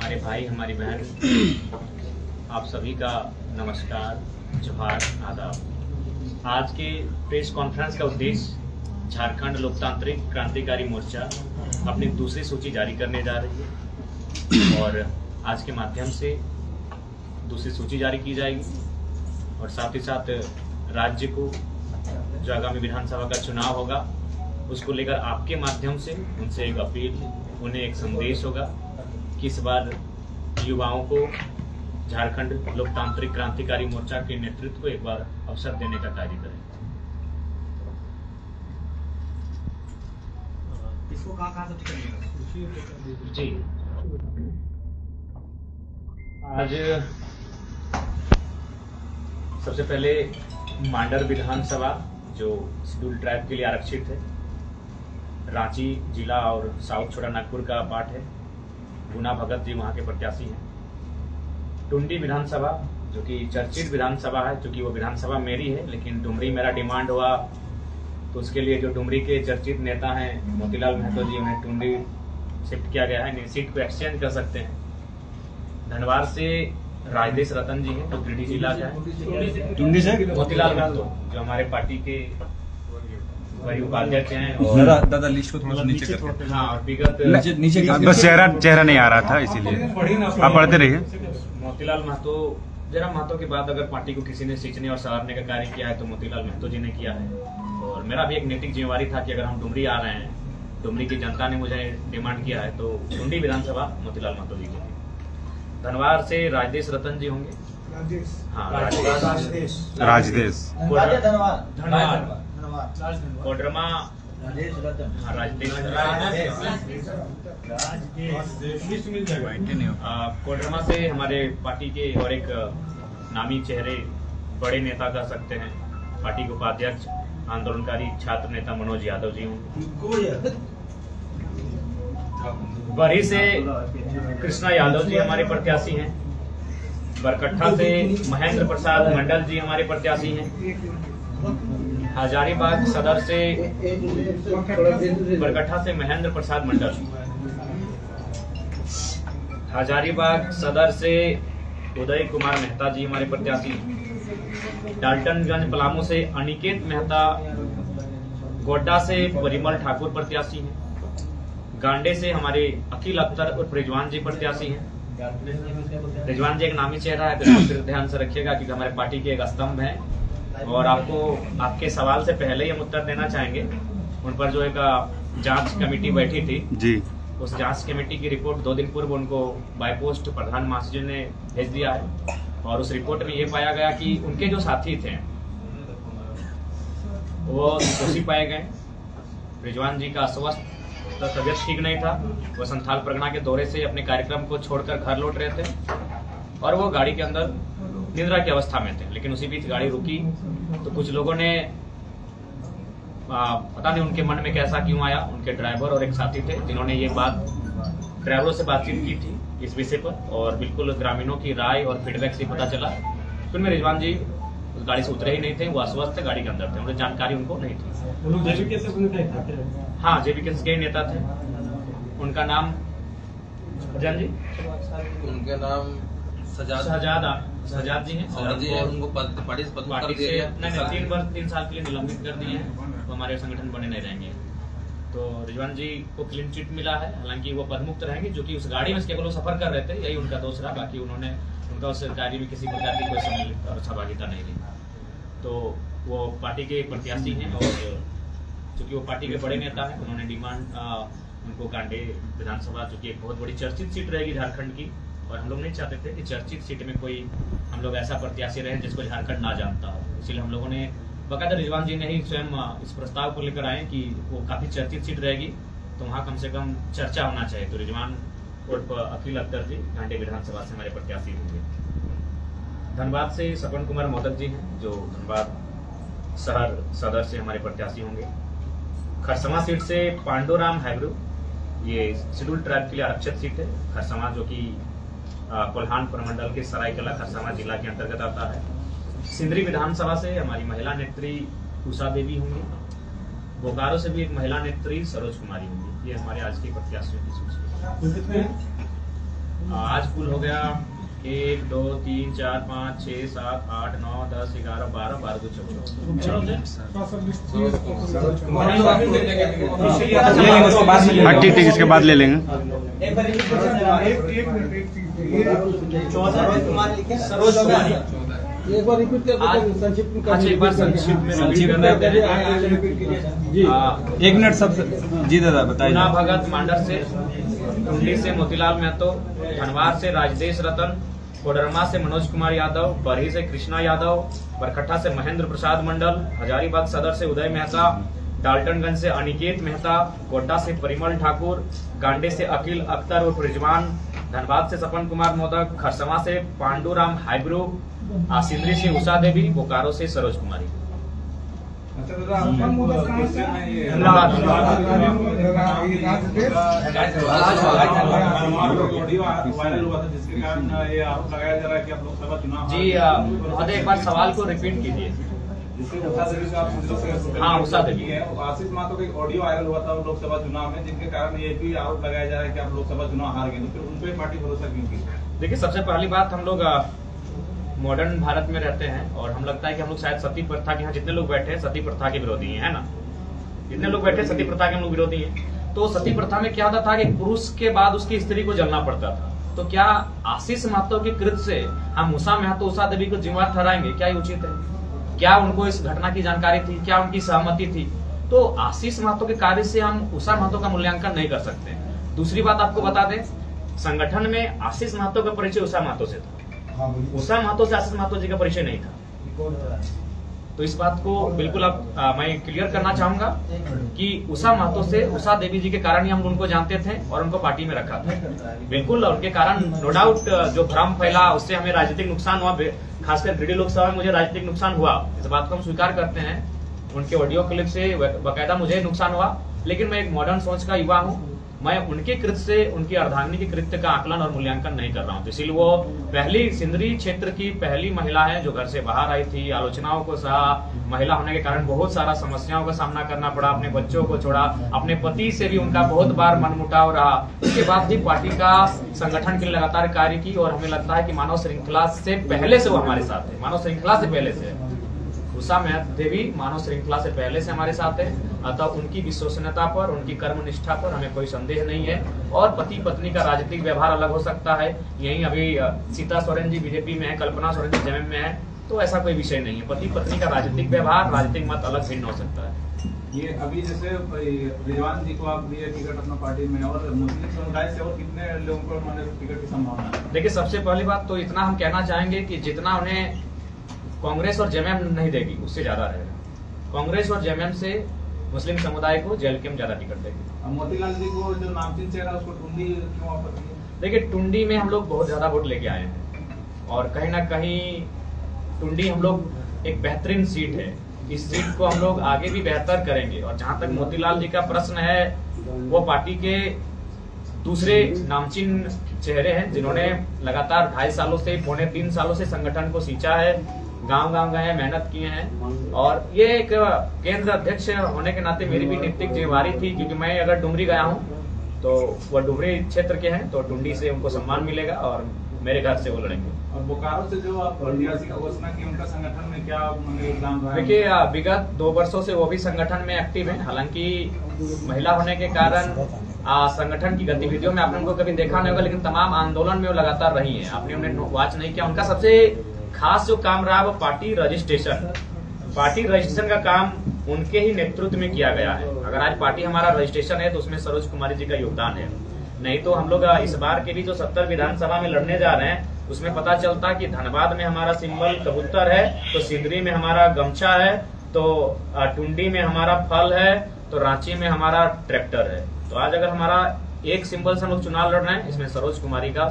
हमारे भाई हमारी बहन, आप सभी का नमस्कार, जोहार, आदाब। आज के प्रेस कॉन्फ्रेंस का उद्देश्य झारखंड लोकतांत्रिक क्रांतिकारी मोर्चा अपनी दूसरी सूची जारी करने जा रही है और आज के माध्यम से दूसरी सूची जारी की जाएगी और साथ ही साथ राज्य को जो आगामी विधानसभा का चुनाव होगा उसको लेकर आपके माध्यम से उनसे एक अपील, उन्हें एक संदेश होगा कि इस बार युवाओं को झारखंड लोकतांत्रिक क्रांतिकारी मोर्चा के नेतृत्व को एक बार अवसर देने का कार्य करें। इसको कहाँ से टिकट जी, आज सबसे पहले मांडर विधानसभा जो शेड्यूल ट्राइब के लिए आरक्षित है, रांची जिला और साउथ छोटा नागपुर का पार्ट है, गुना भगत जी वहाँ के प्रत्याशी हैं। टुंडी विधानसभा जो कि चर्चित विधानसभा है, क्योंकि वो विधानसभा मेरी है लेकिन डुमरी मेरा डिमांड हुआ तो उसके लिए जो डुमरी के चर्चित नेता हैं मोतीलाल महतो जी, उन्हें टुंडी शिफ्ट किया गया है, सीट को एक्सचेंज कर सकते हैं। धनबाद से राजदेश रतन जी हैं, तो गिरिडीह जिला का है। टुंडी से मोतीलाल महतो जो हमारे पार्टी के वही उपाध्यक्ष हैं और दादा लिस्ट को थोड़ा सा नीचे करके, हाँ, और विगत नीचे बस चेहरा नहीं आ रहा था, इसीलिए आप पढ़ते रहिए। मोतीलाल महतो, जरा महतो के बाद अगर पार्टी को किसी ने सींचने और संवारने का कार्य किया है तो मोतीलाल महतो जी ने किया है। और मेरा भी एक नैतिक जिम्मेवारी था कि अगर हम डुमरी आ रहे हैं, डुमरी की जनता ने मुझे डिमांड किया है तो टुंडी विधानसभा मोतीलाल महतो जी की। धनबाद से राजदेश रतन जी होंगे। हाँ, राजदेश कोडरमा, कोडरमा से हमारे पार्टी के और एक नामी चेहरे, बड़े नेता कह सकते हैं, पार्टी के उपाध्यक्ष आंदोलनकारी छात्र नेता मनोज यादव जी होंगे। बरही से कृष्णा यादव जी हमारे प्रत्याशी हैं। बरकट्ठा से महेंद्र प्रसाद मंडल जी हमारे प्रत्याशी हैं। हजारीबाग सदर से बरकट्ठा से महेंद्र प्रसाद मंडल, हजारीबाग सदर से उदय कुमार मेहता जी हमारे प्रत्याशी। डाल्टनगंज पलामू से अनिकेत मेहता, गोड्डा से परिमल ठाकुर प्रत्याशी हैं। गांडे से हमारे अखिल अख्तर और रिजवान जी प्रत्याशी हैं। रिजवान जी एक नामी चेहरा है, तो फिर ध्यान से रखिएगा क्योंकि हमारे पार्टी के एक स्तंभ हैं और आपको आपके सवाल से पहले ही हम उत्तर देना चाहेंगे। उन पर जो एक जांच कमेटी बैठी थी जी, उस जांच कमेटी की रिपोर्ट 2 दिन पूर्व उनको बाय पोस्ट प्रधान महासचिव ने भेज दिया है और उस रिपोर्ट में ये पाया गया कि उनके जो साथी थे वो दोषी पाए गए। रिजवान जी का अस्वस्थ तो तबियत ठीक नहीं था, वो संथाल परगना के दौरे से अपने कार्यक्रम को छोड़कर घर लौट रहे थे और वो गाड़ी के अंदर निद्रा की अवस्था में थे। लेकिन उसी बीच गाड़ी रुकी तो कुछ लोगों ने पता नहीं उनके मन में कैसा क्यों आया, उनके ड्राइवर और एक साथी थे जिन्होंने ये बात ड्राइवरों से बातचीत की थी इस विषय पर और बिल्कुल ग्रामीणों की राय और फीडबैक से पता चला कि उनमें रिजवान जी उस गाड़ी से उतरे ही नहीं थे, वो अस्वस्थ थे, गाड़ी के अंदर थे, उन्हें जानकारी उनको नहीं थी। हाँ, जेबीके के नेता थे। उनका नाम जान जी, उनके नाम सजाद जी हैं और उनको पार्टी से 3 साल के लिए निलंबित कर दिए हैं, तो हमारे संगठन बने नहीं रहेंगे। तो रिजवान जी को क्लीन चिट मिला है, हालांकि वो पदमुक्त रहेंगे, जो कि उस गाड़ी में केवल वो सफर कर रहे थे, यही उनका दोष रहा। बाकी उनका उस कार्य में किसी प्रकार की कोई सम्मिलित और सहभागिता नहीं रही। तो वो पार्टी के प्रत्याशी हैं और चूंकि वो पार्टी के बड़े नेता हैं, उन्होंने डिमांड उनको गांडे विधानसभा, जो कि एक बहुत बड़ी चर्चित सीट रहेगी झारखंड की, और हम लोग नहीं चाहते थे कि चर्चित सीट में कोई हम लोग ऐसा प्रत्याशी रहे जिसको झारखंड ना जानता हो, इसलिए हम लोगों ने बकायदा रिजवान जी ने ही स्वयं इस प्रस्ताव को लेकर आए कि वो काफी चर्चित सीट रहेगी तो वहाँ कम से कम चर्चा होना चाहिए। तो रिजवान उर्फ अखिल अख्तर जी गांडे विधानसभा से हमारे प्रत्याशी होंगे। धनबाद से सपन कुमार मोदक जी हैं जो धनबाद शहर सदर से हमारे प्रत्याशी होंगे। खरसमा सीट से पांडुराम हैब्रू, ये शेड्यूल ट्राइब के लिए आरक्षित सीट है। खरसमा जो कि कोल्हान प्रमंडल के सरायकला खरसावा जिला के अंतर्गत आता है। सिंदरी विधानसभा से हमारी महिला नेत्री उषा देवी होंगी। बोकारो से भी एक महिला नेत्री सरोज कुमारी होंगी। ये हमारे आज के प्रत्याशियों की सूची है। आज कुल हो गया 1 2 3 4 5 6 7 8 9 10 11 12 12 को 14 हाँ ठीक ठीक, इसके बाद ले लेंगे। सरोज कुमारी एक बार रिपीट कर संक्षिप्त अच्छा एक बार संक्षिप्त में एक मिनट सब जी दादा बताइए। पुना भगत मांडर से, टुंडी से मोतीलाल महतो, धनवार से राजदेश रतन, कोडरमा से मनोज कुमार यादव, बरही से कृष्णा यादव, बरकट्ठा से महेंद्र प्रसाद मंडल, हजारीबाग सदर से उदय मेहता, डाल्टनगंज से अनिकेत मेहता, गोड्डा से परिमल ठाकुर, गांडे से अकील अख्तर उर्फ रिजवान, धनबाद से सपन कुमार मोदक, खरसवा से पांडुराम हाइब्रू, सिंदरी से उषा देवी, बोकारो से सरोज कुमारी। जी महोदय एक बार सवाल को रिपीट कीजिए। हाँ उषा देवी। आशीष महतो का ऑडियो वायरल हुआ था लोकसभा चुनाव में, जिनके कारण ये भी आरोप लगाया जा रहा है कि आप लोकसभा चुनाव हार गए, तो फिर उन पे पार्टी भरोसा क्यों की? देखिए सबसे पहली बात, हम लोग मॉडर्न भारत में रहते हैं और हम लगता है कि हम लोग शायद सती प्रथा के यहाँ जितने लोग बैठे हैं सती प्रथा के विरोधी हैं, है ना? जितने लोग बैठे हैं सती प्रथा के हम लोग विरोधी हैं। तो सती प्रथा में क्या होता था कि पुरुष के बाद उसकी स्त्री को जलना पड़ता था। तो क्या आशीष महतो के कृत्य से हम उषा महतो उषा देवी को जिम्मेदार ठहराएंगे? क्या ये उचित है? क्या उनको इस घटना की जानकारी थी? क्या उनकी सहमति थी? तो आशीष महतो के कार्य से हम उषा महतो का मूल्यांकन नहीं कर सकते। दूसरी बात आपको बता दें, संगठन में आशीष महतो का परिचय उषा महतो से था, उषा महतो से आशीष महतो जी का परिचय नहीं था। तो इस बात को बिल्कुल मैं क्लियर करना चाहूंगा कि उषा महतो से उषा देवी जी के कारण ही हम उनको जानते थे और उनको पार्टी में रखा था। बिल्कुल उनके कारण नो डाउट जो भ्रम फैला उससे हमें राजनीतिक नुकसान हुआ, खासकर गिरिडीह लोकसभा में मुझे राजनीतिक नुकसान हुआ, इस बात को हम स्वीकार करते हैं। उनके ऑडियो क्लिप से बाकायदा मुझे नुकसान हुआ, लेकिन मैं एक मॉडर्न सोच का युवा हूँ। मैं उनके कृत्य से, उनकी अर्धांगिनी के कृत्य का आकलन और मूल्यांकन नहीं कर रहा हूँ। इसीलिए वो पहली सिंदरी क्षेत्र की पहली महिला है जो घर से बाहर आई थी, आलोचनाओं को सहा, महिला होने के कारण बहुत सारा समस्याओं का सामना करना पड़ा, अपने बच्चों को छोड़ा, अपने पति से भी उनका बहुत बार मनमुटाव रहा। उसके बाद भी पार्टी का संगठन के लिए लगातार कार्य की और हमें लगता है कि मानव श्रृंखला से पहले से वो हमारे साथ है, मानव श्रृंखला से पहले से। उषा देवी मानव श्रृंखला से पहले से हमारे साथ है, अतः उनकी विश्वसनीयता पर, उनकी कर्मनिष्ठा पर हमें कोई संदेह नहीं है। और पति पत्नी का राजनीतिक व्यवहार अलग हो सकता है, यही अभी सीता सोरेन जी बीजेपी में है, कल्पना सोरेन जी जेएमएम में है, तो ऐसा कोई विषय नहीं है। पति पत्नी का राजनीतिक व्यवहार, राजनीतिक मत अलग भिन्न हो सकता है। ये अभी जैसे रिजवान जी को आप दिए टिकट अपना पार्टी में, और मुस्लिम समुदाय से और कितने लोगों को टिकट की संभावना है? देखिए सबसे पहली बात तो इतना हम कहना चाहेंगे कि जितना उन्हें कांग्रेस और जेएमएम नहीं देगी उससे ज्यादा रहेगा। कांग्रेस और जेएमएम से मुस्लिम समुदाय को जेएलके ज्यादा टिकट देगी। मोतीलाल जी को जो नामचीन चेहरा उसको टुंडी क्यों वापस किया? देखिए टुंडी में हम लोग बहुत ज्यादा वोट लेके आए हैं और कहीं ना कहीं टुंडी हम लोग एक बेहतरीन सीट है, इस सीट को हम लोग आगे भी बेहतर करेंगे। और जहां तक मोतीलाल जी का प्रश्न है, वो पार्टी के दूसरे नामचीन चेहरे हैं जिन्होंने लगातार 2.5 सालों से, पौने 3 सालों से संगठन को सींचा है, गांव गांव गए हैं, मेहनत किए हैं। और ये एक केंद्र अध्यक्ष होने के नाते मेरी भी नैतिक जिम्मेवारी थी, क्योंकि मैं अगर डुमरी गया हूँ तो वह डुमरी क्षेत्र के हैं, तो टुंडी से उनको सम्मान मिलेगा और मेरे घर से वो लड़ेंगे। और बोकारो से जो आप प्रत्याशी का घोषणा की, उनका संगठन में क्या योगदान रहा? देखिए विगत 2 वर्षों से वो भी संगठन में एक्टिव है। हालांकि महिला होने के कारण संगठन की गतिविधियों में आपने उनको कभी देखा नहीं होगा, लेकिन तमाम आंदोलन में वो लगातार रही है। आपने उन्हें वॉच नहीं किया। उनका सबसे खास जो काम रहा वो पार्टी रजिस्ट्रेशन का काम उनके ही नेतृत्व में किया गया है। अगर आज पार्टी हमारा रजिस्ट्रेशन है तो उसमें सरोज कुमारी जी का योगदान है। नहीं तो हम लोग इस बार के भी जो 70 विधानसभा में लड़ने जा रहे हैं उसमें पता चलता कि धनबाद में हमारा सिंबल कबूतर है, तो सिंदरी में हमारा गमछा है, तो टुंडी में हमारा फल है, तो रांची में हमारा ट्रैक्टर है। तो आज अगर हमारा एक सिंबल से हम लोग चुनाव लड़ रहे हैं, इसमें सरोज कुमारी का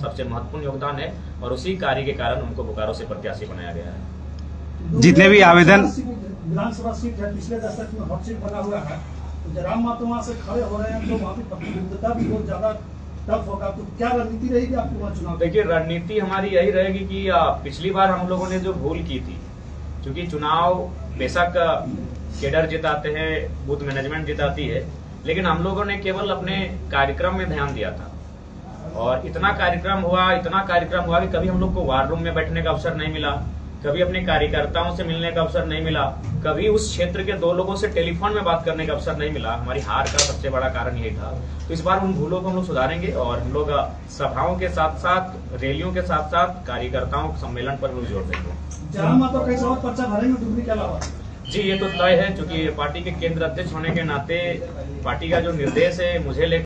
सबसे महत्वपूर्ण योगदान है और उसी कार्य के कारण उनको बोकारो से प्रत्याशी बनाया गया है। जितने भी आवेदन विधानसभा सीट है, पिछले दशक में हॉट सीट बना हुआ है, तो जयराम महतो वहाँ से खड़े हो रहे हैं, तो वहाँ की प्रतिद्वंदिता भी बहुत ज्यादा टफ होगा। तो क्या रणनीति रहेगी आपकी वहाँ चुनाव? देखिए रणनीति हमारी यही रहेगी कि पिछली बार हम लोगों ने जो भूल की थी, क्योंकि चुनाव बेशक केडर जिताते हैं, बूथ मैनेजमेंट जिताती है, लेकिन हम लोगों ने केवल अपने कार्यक्रम में ध्यान दिया था। और इतना कार्यक्रम हुआ कि कभी हम लोग को वार रूम में बैठने का अवसर नहीं मिला, कभी अपने कार्यकर्ताओं से मिलने का अवसर नहीं मिला, कभी उस क्षेत्र के 2 लोगों से टेलीफोन में बात करने का अवसर नहीं मिला। हमारी हार का सबसे बड़ा कारण यही था। तो इस बार उन भूलों को हम लोग सुधारेंगे और हम लोग सभाओं के साथ साथ रैलियों के साथ साथ कार्यकर्ताओं के सम्मेलन पर भी जोर देंगे। जहां मातो कैसे और पर्चा भरेंगे डुगरी के अलावा? जी, ये तो तय है, क्योंकि पार्टी के केंद्र अध्यक्ष होने के नाते पार्टी का जो निर्देश है मुझे लेकर